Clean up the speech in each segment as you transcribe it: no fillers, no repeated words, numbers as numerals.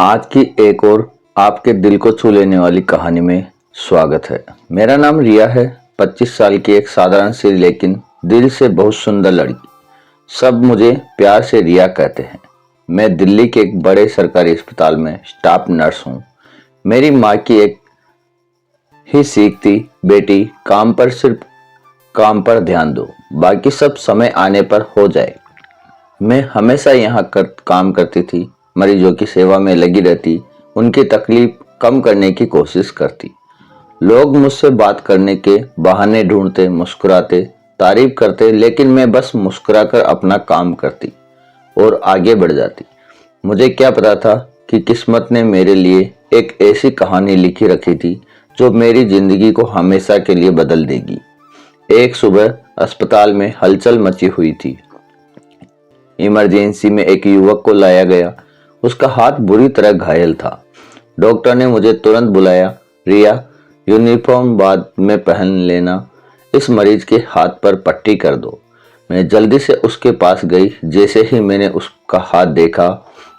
आज की एक और आपके दिल को छू लेने वाली कहानी में स्वागत है। मेरा नाम रिया है। 25 साल की एक साधारण सी लेकिन दिल से बहुत सुंदर लड़की। सब मुझे प्यार से रिया कहते हैं। मैं दिल्ली के एक बड़े सरकारी अस्पताल में स्टाफ नर्स हूँ। मेरी माँ की एक ही सीख थी, बेटी काम पर सिर्फ काम पर ध्यान दो, बाकी सब समय आने पर हो जाए। मैं हमेशा यहाँ काम करती थी, मरीजों की सेवा में लगी रहती, उनकी तकलीफ कम करने की कोशिश करती। लोग मुझसे बात करने के बहाने ढूंढते, मुस्कुराते, तारीफ करते, लेकिन मैं बस मुस्कुराकर अपना काम करती और आगे बढ़ जाती। मुझे क्या पता था कि किस्मत ने मेरे लिए एक ऐसी कहानी लिखी रखी थी जो मेरी जिंदगी को हमेशा के लिए बदल देगी। एक सुबह अस्पताल में हलचल मची हुई थी। इमरजेंसी में एक युवक को लाया गया। उसका हाथ बुरी तरह घायल था। डॉक्टर ने मुझे तुरंत बुलाया। रिया, यूनिफॉर्म बाद में पहन लेना, इस मरीज के हाथ पर पट्टी कर दो। मैं जल्दी से उसके पास गई। जैसे ही मैंने उसका हाथ देखा,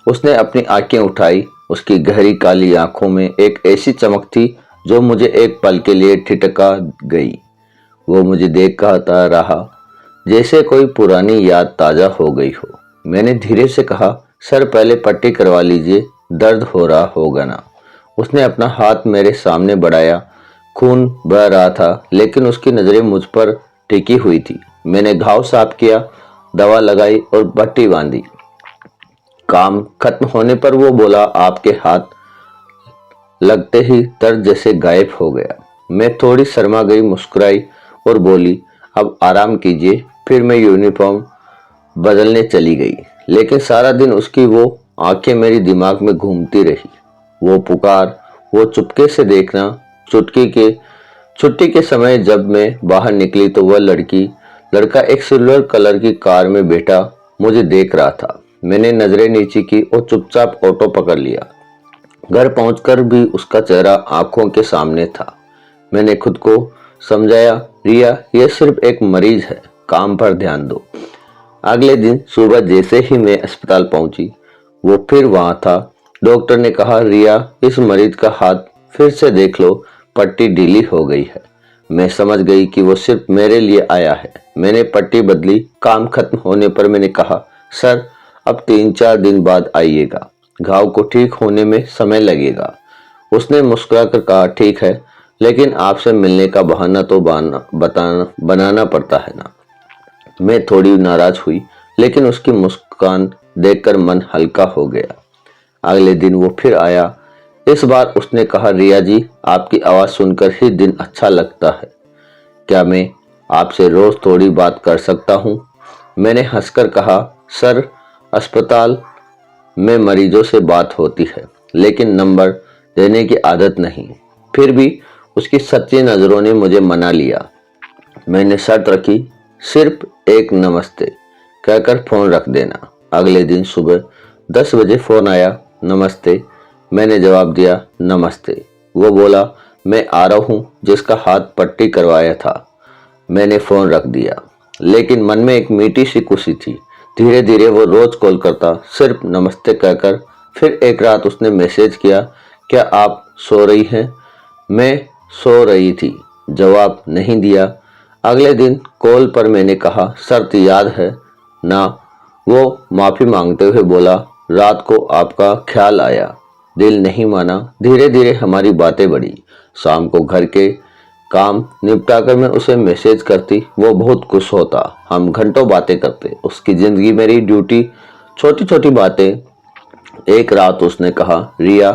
उसने अपनी आंखें उठाई। उसकी गहरी काली आंखों में एक ऐसी चमक थी जो मुझे एक पल के लिए ठिठका गई। वो मुझे देख कहता रहा जैसे कोई पुरानी याद ताजा हो गई हो। मैंने धीरे से कहा, सर पहले पट्टी करवा लीजिए, दर्द हो रहा होगा ना। उसने अपना हाथ मेरे सामने बढ़ाया। खून बह रहा था, लेकिन उसकी नजरें मुझ पर टिकी हुई थी। मैंने घाव साफ किया, दवा लगाई और पट्टी बांधी। काम खत्म होने पर वो बोला, आपके हाथ लगते ही दर्द जैसे गायब हो गया। मैं थोड़ी शर्मा गई, मुस्कुराई और बोली, अब आराम कीजिए। फिर मैं यूनिफॉर्म बदलने चली गई, लेकिन सारा दिन उसकी वो आंखें मेरी दिमाग में घूमती रही। वो पुकार, वो चुपके से देखना। छुट्टी के समय जब मैं बाहर निकली तो वह लड़का एक सिल्वर कलर की कार में बैठा मुझे देख रहा था। मैंने नजरें नीचे की और चुपचाप ऑटो पकड़ लिया। घर पहुंचकर भी उसका चेहरा आंखों के सामने था। मैंने खुद को समझाया, रिया, यह सिर्फ एक मरीज है, काम पर ध्यान दो। अगले दिन सुबह जैसे ही मैं अस्पताल पहुंची, वो फिर वहां था। डॉक्टर ने कहा, रिया, इस मरीज का हाथ फिर से देख लो, पट्टी ढीली हो गई है। मैं समझ गई कि वो सिर्फ मेरे लिए आया है। मैंने पट्टी बदली। काम खत्म होने पर मैंने कहा, सर अब 3-4 दिन बाद आइएगा, घाव को ठीक होने में समय लगेगा। उसने मुस्कुराकर कहा, ठीक है, लेकिन आपसे मिलने का बहाना तो बनाना पड़ता है ना। मैं थोड़ी नाराज हुई, लेकिन उसकी मुस्कान देखकर मन हल्का हो गया। अगले दिन वो फिर आया। इस बार उसने कहा, रिया जी, आपकी आवाज सुनकर ही दिन अच्छा लगता है। क्या मैं आपसे रोज थोड़ी बात कर सकता हूँ? मैंने हंसकर कहा, सर अस्पताल में मरीजों से बात होती है, लेकिन नंबर देने की आदत नहीं। फिर भी उसकी सच्ची नजरों ने मुझे मना लिया। मैंने शर्त रखी, सिर्फ एक नमस्ते कहकर फोन रख देना। अगले दिन सुबह 10 बजे फोन आया। नमस्ते। मैंने जवाब दिया, नमस्ते। वो बोला, मैं आ रहा हूँ, जिसका हाथ पट्टी करवाया था। मैंने फोन रख दिया, लेकिन मन में एक मीठी सी खुशी थी। धीरे धीरे वो रोज कॉल करता, सिर्फ नमस्ते कहकर। फिर एक रात उसने मैसेज किया, क्या आप सो रही हैं? मैं सो रही थी, जवाब नहीं दिया। अगले दिन कॉल पर मैंने कहा, शर्त याद है ना? वो माफी मांगते हुए बोला, रात को आपका ख्याल आया, दिल नहीं माना। धीरे धीरे हमारी बातें बढ़ी। शाम को घर के काम निपटाकर मैं उसे मैसेज करती, वो बहुत खुश होता। हम घंटों बातें करते, उसकी जिंदगी मेरी ड्यूटी, छोटी छोटी बातें। एक रात उसने कहा, रिया,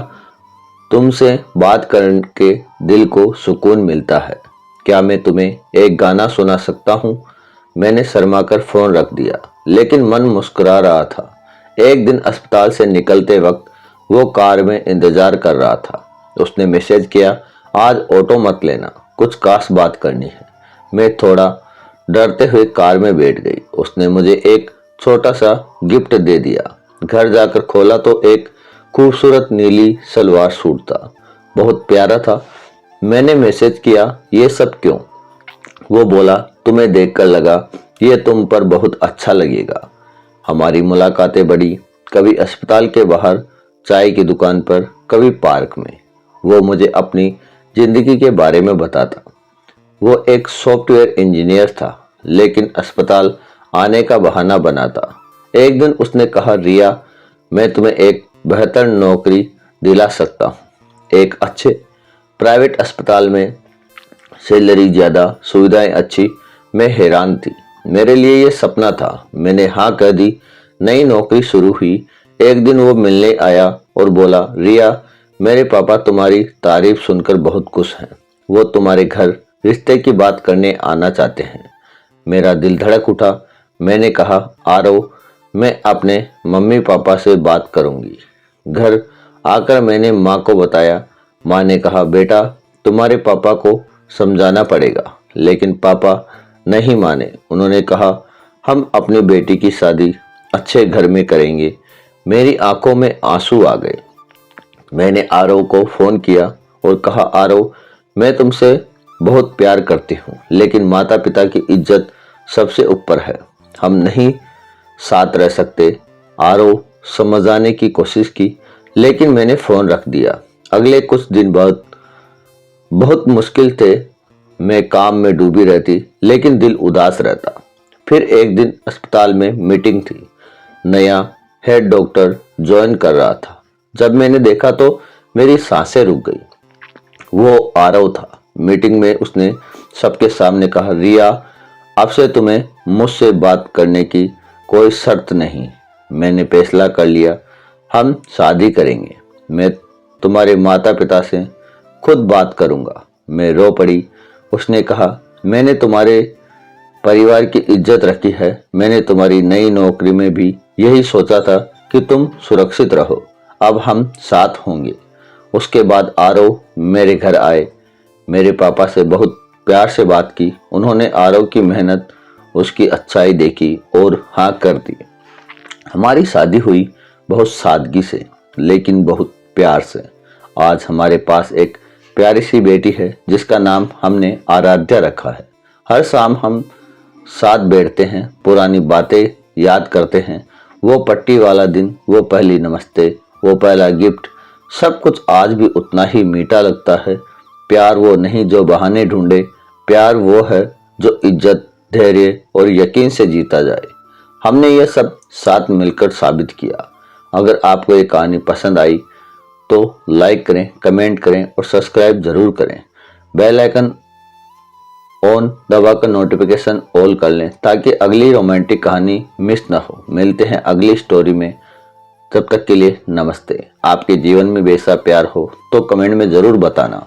तुमसे बात करके दिल को सुकून मिलता है। क्या मैं तुम्हें एक गाना सुना सकता हूँ? मैंने शर्माकर फोन रख दिया, लेकिन मन मुस्कुरा रहा था। एक दिन अस्पताल से निकलते वक्त वो कार में इंतजार कर रहा था। उसने मैसेज किया, आज ऑटो मत लेना, कुछ खास बात करनी है। मैं थोड़ा डरते हुए कार में बैठ गई। उसने मुझे एक छोटा सा गिफ्ट दे दिया। घर जाकर खोला तो एक खूबसूरत नीली सलवार सूट था, बहुत प्यारा था। मैंने मैसेज किया, ये सब क्यों? वो बोला, तुम्हें देखकर लगा ये तुम पर बहुत अच्छा लगेगा। हमारी मुलाकातें बढ़ी, कभी अस्पताल के बाहर चाय की दुकान पर, कभी पार्क में। वो मुझे अपनी जिंदगी के बारे में बताता। वो एक सॉफ्टवेयर इंजीनियर था, लेकिन अस्पताल आने का बहाना बनाता। एक दिन उसने कहा, रिया, मैं तुम्हें एक बेहतर नौकरी दिला सकता हूँ, एक अच्छे प्राइवेट अस्पताल में, सैलरी ज़्यादा, सुविधाएं अच्छी। मैं हैरान थी, मेरे लिए ये सपना था। मैंने हाँ कह दी। नई नौकरी शुरू हुई। एक दिन वो मिलने आया और बोला, रिया, मेरे पापा तुम्हारी तारीफ सुनकर बहुत खुश हैं। वो तुम्हारे घर रिश्ते की बात करने आना चाहते हैं। मेरा दिल धड़क उठा। मैंने कहा, आरव, मैं अपने मम्मी पापा से बात करूंगी। घर आकर मैंने माँ को बताया। माँ ने कहा, बेटा, तुम्हारे पापा को समझाना पड़ेगा। लेकिन पापा नहीं माने। उन्होंने कहा, हम अपनी बेटी की शादी अच्छे घर में करेंगे। मेरी आंखों में आंसू आ गए। मैंने आरव को फोन किया और कहा, आरव, मैं तुमसे बहुत प्यार करती हूँ, लेकिन माता पिता की इज्जत सबसे ऊपर है। हम नहीं साथ रह सकते। आरव समझाने की कोशिश की, लेकिन मैंने फोन रख दिया। अगले कुछ दिन बाद बहुत मुश्किल थे। मैं काम में डूबी रहती, लेकिन दिल उदास रहता। फिर एक दिन अस्पताल में मीटिंग थी। नया हेड डॉक्टर ज्वाइन कर रहा था। जब मैंने देखा तो मेरी सांसें रुक गई। वो आरव था। मीटिंग में उसने सबके सामने कहा, रिया, अब से तुम्हें मुझसे बात करने की कोई शर्त नहीं। मैंने फैसला कर लिया, हम शादी करेंगे। मैं तुम्हारे माता पिता से खुद बात करूंगा। मैं रो पड़ी। उसने कहा, मैंने तुम्हारे परिवार की इज्जत रखी है। मैंने तुम्हारी नई नौकरी में भी यही सोचा था कि तुम सुरक्षित रहो। अब हम साथ होंगे। उसके बाद आरव मेरे घर आए। मेरे पापा से बहुत प्यार से बात की। उन्होंने आरव की मेहनत, उसकी अच्छाई देखी और हाँ कर दी। हमारी शादी हुई बहुत सादगी से, लेकिन बहुत प्यार से। आज हमारे पास एक प्यारी सी बेटी है, जिसका नाम हमने आराध्या रखा है। हर शाम हम साथ बैठते हैं, पुरानी बातें याद करते हैं। वो पट्टी वाला दिन, वो पहली नमस्ते, वो पहला गिफ्ट, सब कुछ आज भी उतना ही मीठा लगता है। प्यार वो नहीं जो बहाने ढूंढे। प्यार वो है जो इज्जत, धैर्य और यकीन से जीता जाए। हमने ये सब साथ मिलकर साबित किया। अगर आपको ये कहानी पसंद आई तो लाइक करें, कमेंट करें और सब्सक्राइब जरूर करें। बेल आइकन ऑन दबाकर नोटिफिकेशन ऑल कर लें, ताकि अगली रोमांटिक कहानी मिस ना हो। मिलते हैं अगली स्टोरी में। तब तक के लिए नमस्ते। आपके जीवन में वैसा प्यार हो तो कमेंट में जरूर बताना।